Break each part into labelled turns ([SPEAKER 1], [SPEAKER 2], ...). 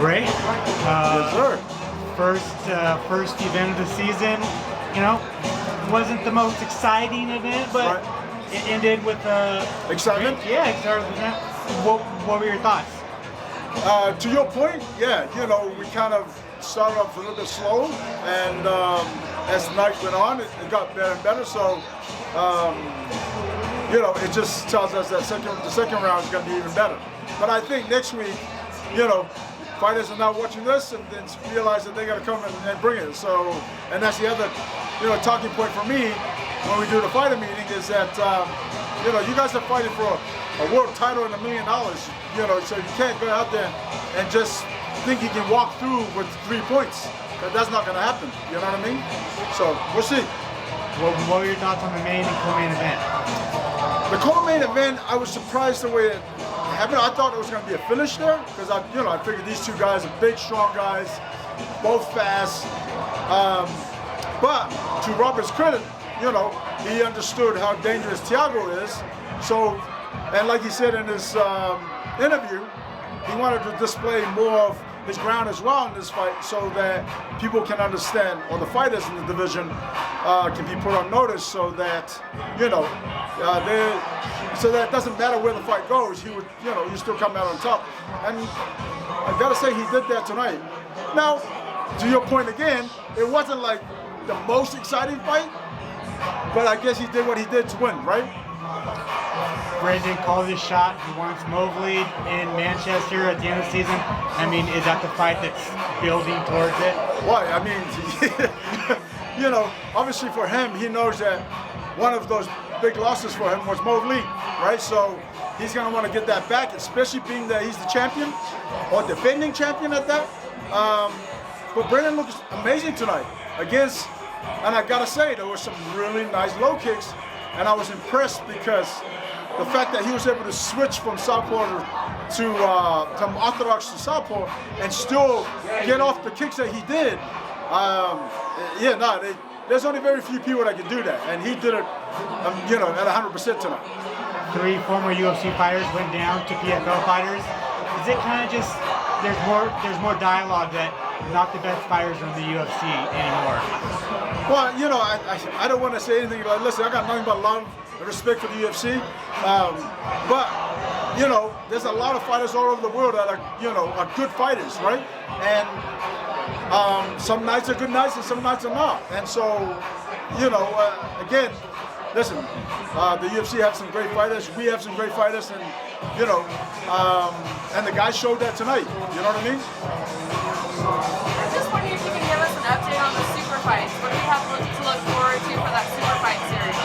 [SPEAKER 1] Ray,
[SPEAKER 2] Yes, sir.
[SPEAKER 1] first event of the season, wasn't the most exciting event, but
[SPEAKER 2] Right.
[SPEAKER 1] it ended with
[SPEAKER 2] Excitement?
[SPEAKER 1] Yeah, excited with that. What were your thoughts?
[SPEAKER 2] To your point, yeah, we kind of started off a little bit slow, and as the night went on, it got better and better. So, it just tells us that the second round is going to be even better. But I think next week, fighters are now watching this and then realize that they got to come and bring it. So, and that's the other, talking point for me when we do the fighter meeting is that, you guys are fighting for a world title and $1 million, so you can't go out there and just think you can walk through with 3 points. That's not going to happen, you know what I mean? So, we'll see.
[SPEAKER 1] What were your thoughts on the main and co-main event?
[SPEAKER 2] The co-main event, I was surprised the way it happened. I thought it was going to be a finish there because I figured these two guys are big, strong guys, both fast. But to Robert's credit, he understood how dangerous Thiago is. So, and like he said in his interview, he wanted to display more of his ground as well in this fight so that people can understand, or the fighters in the division can be put on notice so that, so that it doesn't matter where the fight goes, he would, you still come out on top. And I gotta say, he did that tonight. Now, to your point again, it wasn't like the most exciting fight, but I guess he did what he did to win, right?
[SPEAKER 1] Brendan called his shot. He wants Mobley in Manchester at the end of the season. I mean, is that the fight that's building towards it?
[SPEAKER 2] Why? I mean, obviously for him, he knows that one of those big losses for him was Mobley, right? So he's going to want to get that back, especially being that he's the champion, or defending champion at that. But Brendan looks amazing tonight against, and I got to say, there were some really nice low kicks, and I was impressed because the fact that he was able to switch from southpaw from orthodox to southpaw and still get off the kicks that he did. There's only very few people that can do that, and he did it, at 100% tonight.
[SPEAKER 1] 3 former UFC fighters went down to PFL fighters. Is it kind of just there's more dialogue that not the best fighters are in the UFC anymore?
[SPEAKER 2] Well, I don't want to say anything about. Listen, I got nothing but love and respect for the UFC, but there's a lot of fighters all over the world that are good fighters, right? And some nights are good nights and some nights are not. And so, again, listen, the UFC have some great fighters. We have some great fighters, and and the guys showed that tonight. You know what I mean?
[SPEAKER 3] I'm just wondering if you can give us an update on the super fights. What do we have to look forward to for that super fight series?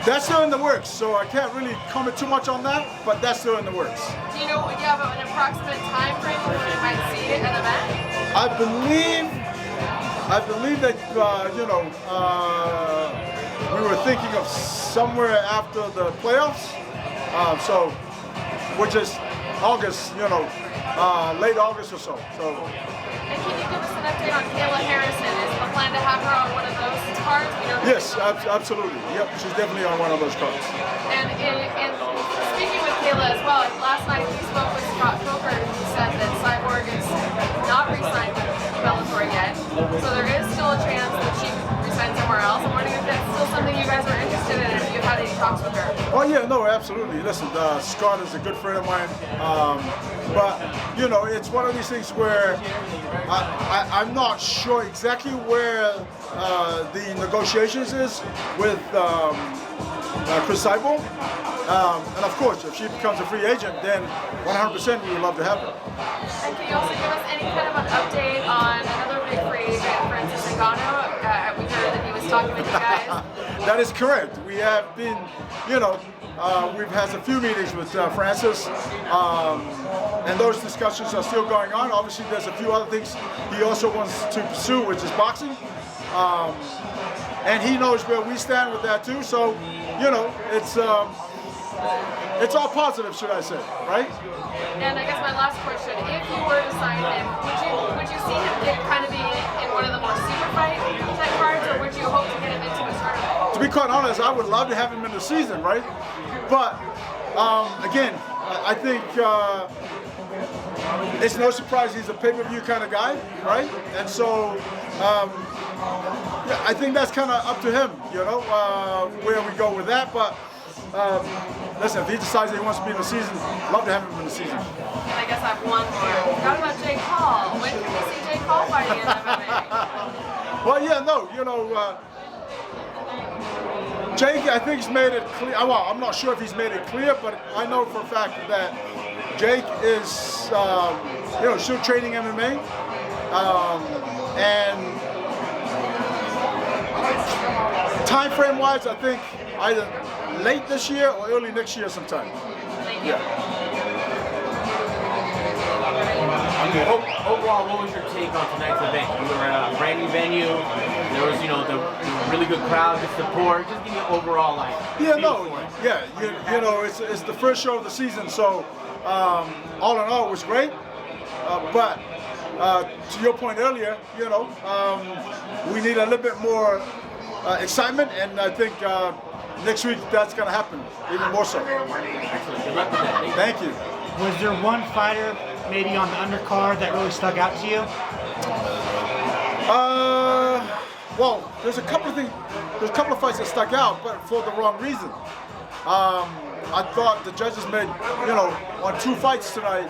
[SPEAKER 2] That's still in the works, so I can't really comment too much on that, but that's still in the works.
[SPEAKER 3] Do you know, do you have an approximate time frame when we might see an event?
[SPEAKER 2] I believe that, we were thinking of somewhere after the playoffs, which is August, late August or so.
[SPEAKER 3] And can you give us an update on Kayla Harrison? Is the plan to have her on one of those cards?
[SPEAKER 2] Yes, absolutely. Yep, she's definitely on one of those cards.
[SPEAKER 3] And speaking with Kayla as well, last night we spoke with Scott Coker, who said that Cyborg is not re-signed with Bellator yet. So there is still a chance that she could re-sign somewhere else. I'm wondering if that's still something you guys are interested in, if you've had any talks with her.
[SPEAKER 2] Oh yeah, no, absolutely. Listen, Scott is a good friend of mine. But, it's one of these things where I'm not sure exactly where the negotiations is with Chris Cyborg. And of course, if she becomes a free agent, then 100% we would love to have her.
[SPEAKER 3] And can you also give us any kind of an update on another big free agent, Francis Ngannou? We heard that he was talking with you guys.
[SPEAKER 2] That is correct. We have been, we've had a few meetings with Francis, and those discussions are still going on. Obviously, there's a few other things he also wants to pursue, which is boxing. And he knows where we stand with that too. So, it's all positive, should I say, right?
[SPEAKER 3] And I guess my last question: if you were to sign him, would you see him kind of be in one of the more super fight type cards, or would you hope to get him into a tournament?
[SPEAKER 2] To be quite honest, I would love to have him in the season, right? But again, I think it's no surprise he's a pay-per-view kind of guy, right? And so, yeah, I think that's kind of up to him, where we go with that. But listen, if he decides that he wants to be in the season, love to have him in the season.
[SPEAKER 3] And I guess I have one more. What about Jake Paul? When can we see Jake Paul fighting in MMA?
[SPEAKER 2] Well, yeah, no, Jake, I think he's made it clear. Well, I'm not sure if he's made it clear, but I know for a fact that Jake is, still training MMA, and time frame wise, I think either late this year or early next year sometime. Yeah.
[SPEAKER 4] Overall, what was your take on tonight's event? You were at a brand new venue. There was, the really good crowd, the support. Just give me overall
[SPEAKER 2] it's the first show of the season, so all in all, it was great. But to your point earlier, we need a little bit more excitement, and I think next week that's going to happen even more so.
[SPEAKER 4] Excellent. Good luck with that.
[SPEAKER 2] Thank you.
[SPEAKER 1] Was there one fighter maybe on the undercard that really stuck out to you?
[SPEAKER 2] Well, there's a couple of things. There's a couple of fights that stuck out, but for the wrong reason. I thought the judges made, on 2 fights tonight,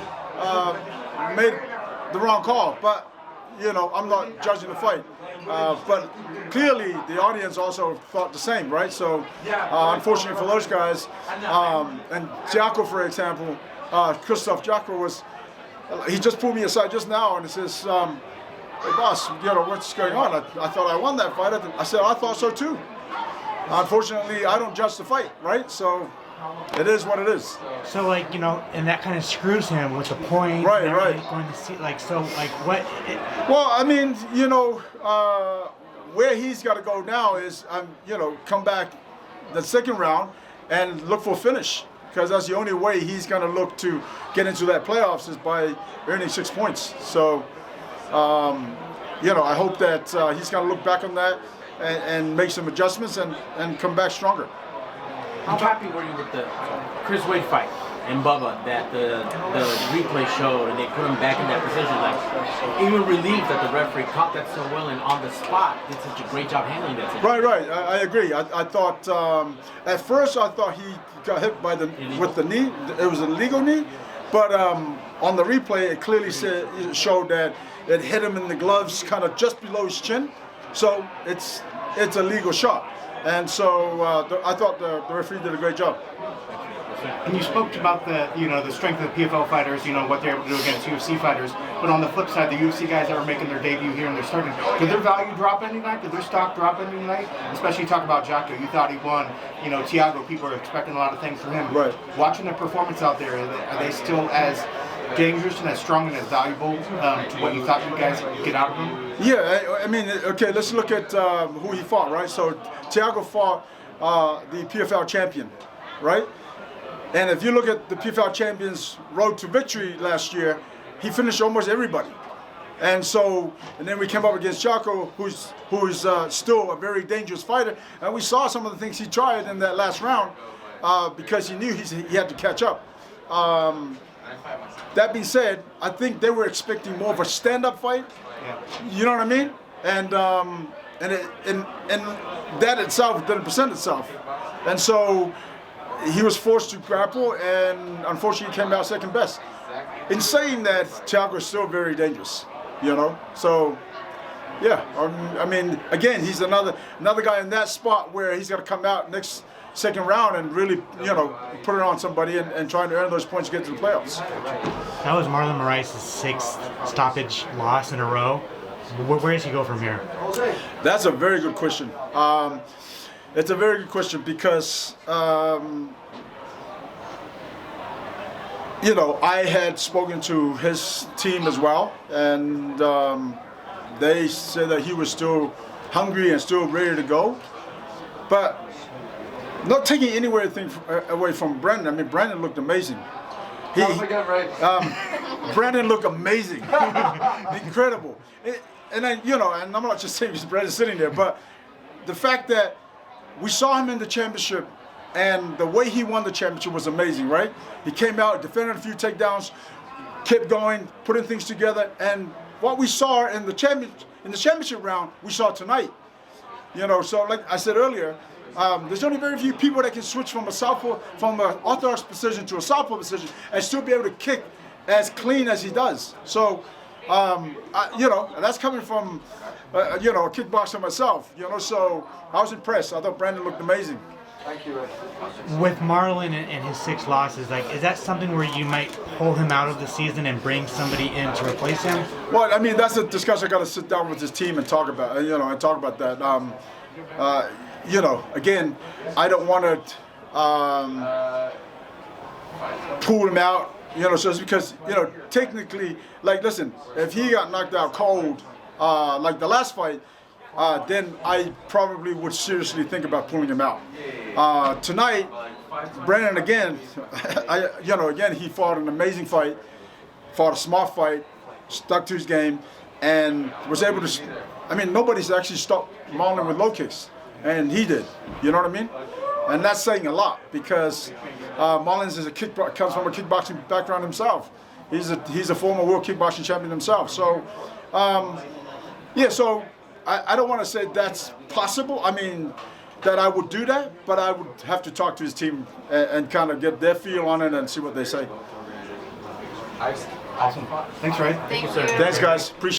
[SPEAKER 2] made the wrong call. But, I'm not judging the fight. But clearly, the audience also thought the same, right? So, unfortunately for those guys, and Jacko, for example, Christoph Jacko he just pulled me aside just now and he says, hey boss, what's going on? I thought I won that fight. I said, I thought so too. Unfortunately, I don't judge the fight, right? So it is what it is.
[SPEAKER 1] So and that kind of screws him with the point.
[SPEAKER 2] Right.
[SPEAKER 1] Going to see, what?
[SPEAKER 2] Well, I mean, where he's got to go now is, come back the second round and look for a finish. Because that's the only way he's going to look to get into that playoffs is by earning 6 points. So, I hope that he's going to look back on that and make some adjustments and come back stronger.
[SPEAKER 4] How happy were you with the Chris Wade fight and Bubba that the replay showed and they put him back in that position? Even relieved that the referee caught that so well and on the spot did such a great job handling that situation.
[SPEAKER 2] Right. I agree. I thought at first I thought he got hit with the knee. It was a legal knee, but on the replay it clearly showed that it hit him in the gloves, kind of just below his chin. So it's a legal shot. And so I thought the referee did a great job.
[SPEAKER 5] And you spoke about the strength of the PFL fighters, what they're able to do against UFC fighters. But on the flip side, the UFC guys that are making their debut here and they're starting, did their value drop any night? Did their stock drop any night? Especially talk about Jocko. You thought he won. Thiago, people are expecting a lot of things from him.
[SPEAKER 2] Right.
[SPEAKER 5] Watching their performance out there, are they still as dangerous and as strong and as valuable to what you thought you guys could get out of them?
[SPEAKER 2] Yeah, I mean, okay, let's look at who he fought, right? So Thiago fought the PFL champion, right? And if you look at the PFL champion's road to victory last year, he finished almost everybody. And then we came up against Jocko, who's still a very dangerous fighter. And we saw some of the things he tried in that last round because he knew he had to catch up. That being said, I think they were expecting more of a stand-up fight. You know what I mean? And that itself didn't present itself. And so he was forced to grapple, and unfortunately he came out second best. In saying that, Thiago is still very dangerous, So, yeah, I mean, again, he's another guy in that spot where he's got to come out second round and really, put it on somebody and trying to earn those points to get to the playoffs.
[SPEAKER 1] That was Marlon Moraes' 6th stoppage loss in a row. Where does he go from here?
[SPEAKER 2] That's a very good question. It's a very good question because, I had spoken to his team as well, and they said that he was still hungry and still ready to go. But not taking anything away from Brandon. I mean, Brandon looked amazing. Brandon looked amazing, incredible. And I'm not just saying because Brandon's sitting there, but the fact that we saw him in the championship, and the way he won the championship was amazing, right? He came out, defended a few takedowns, kept going, putting things together, and what we saw in the championship round, we saw tonight. You know, so like I said earlier, there's only very few people that can switch from an orthodox position to a southpaw position and still be able to kick as clean as he does. So, you know, that's coming from, you know, a kickboxer myself. You know, so I was impressed. I thought Brandon looked amazing.
[SPEAKER 6] Thank you, Ed.
[SPEAKER 1] With Marlon and his 6 losses, like, is that something where you might pull him out of the season and bring somebody in to replace him?
[SPEAKER 2] Well, I mean, that's a discussion I got to sit down with his team and talk about. You know, and talk about that. You know, again, I don't want to pull him out. You know, so it's because, you know, technically, like, listen, if he got knocked out cold, like the last fight, then I probably would seriously think about pulling him out. Tonight, Brandon again, you know, again he fought an amazing fight, fought a smart fight, stuck to his game, and was able to. I mean, nobody's actually stopped Marlon with low kicks, and he did. You know what I mean? And that's saying a lot because Marlon comes from a kickboxing background himself. He's a former world kickboxing champion himself. So, yeah. So. I don't want to say that's possible. I mean, that I would do that, but I would have to talk to his team and kind of get their feel on it and see what they say.
[SPEAKER 5] Awesome. Thanks, Ray.
[SPEAKER 3] Thank you.
[SPEAKER 2] Thanks, guys. Appreciate it.